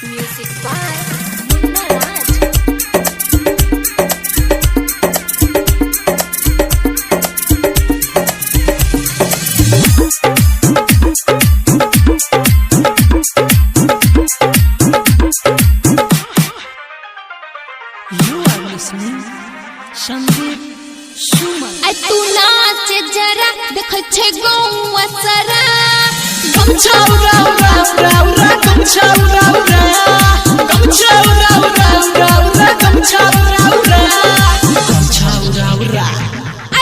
Music by Munna Raj. You are listening Sandeep Suman. I तू नाच जरा देख छे गौवा सरा गमछा उड़ा उड़ा उड़ा उड़ा गमछा उड़ा उड़ा गमछा उड़ा उड़ा उड़ा उड़ा गमछा उड़ा उड़ा गमछा उड़ा उड़ा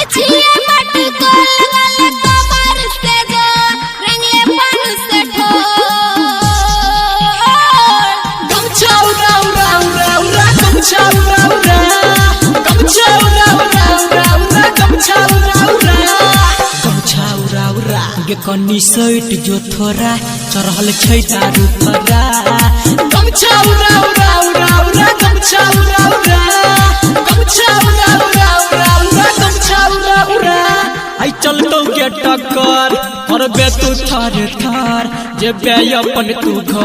अछिए मट गोल गल कमर से जो रंगले पान से ठोर गमछा उड़ा उड़ा उड़ा उड़ा गमछा उड़ा उड़ा गमछा उड़ा उड़ा उड़ा उड़ा गमछा उड़ा उड़ा गमछा उड़ा उड़ा गे कन्नी सैट जो थोड़ा चढ़ल छै दारू थोड़ा गमछा उड़ा उड़ा उड़ा उड़ा गमछा उड़ा उड़ा गमछा उड़ा उड़ा उड़ा उड़ा गमछा उड़ा उड़ा आई चल तो के टक्कर और बे तू थार थार जे बे अपन तू घर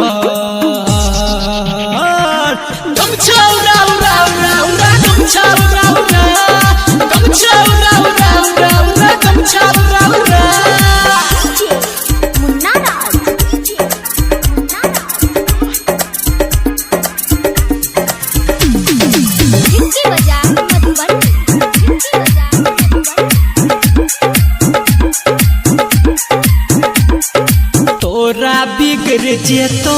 गमछा उड़ा उड़ा उड़ा उड़ा गमछा उड़ा उड़ा गमछा उड़ा उड़ा उड़ा उड़ा गमछा उड़ा उड़ा मुन्ना राज मुन्ना राज हिंदी बजा मधुबनी हिंदी बजा मधुबनी तोरा बिगड़ जेतो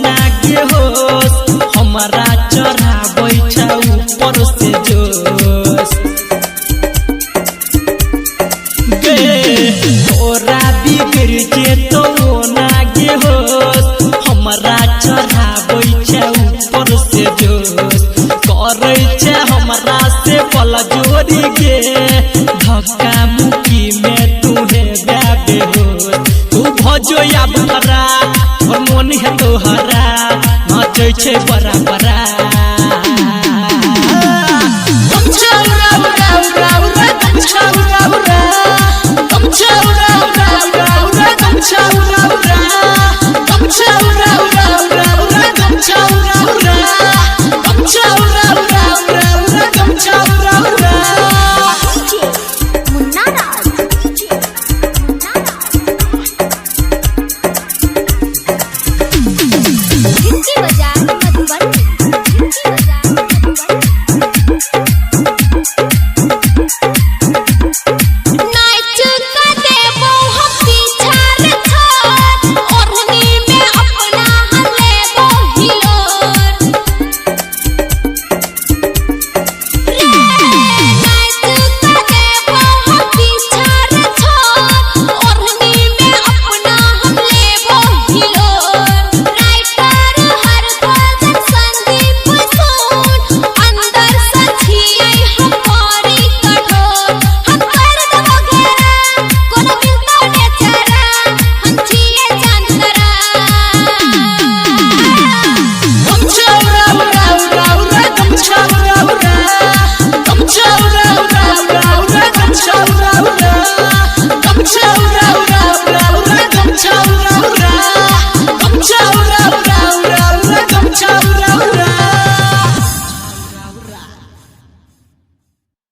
ना के होश हमारा चढ़ाबै छौ ऊपर से जोश गे तोरा बिगड़ जेतो ना के होश हमारा चढ़ाबै छौ ऊपर से जोश करे छे हमरा से बल जोड़ी गे धक्का मुक्की में तूहे बेबे होश तू भजो या भरा और मन है तोहरा नाचे छे बड़ा बड़ा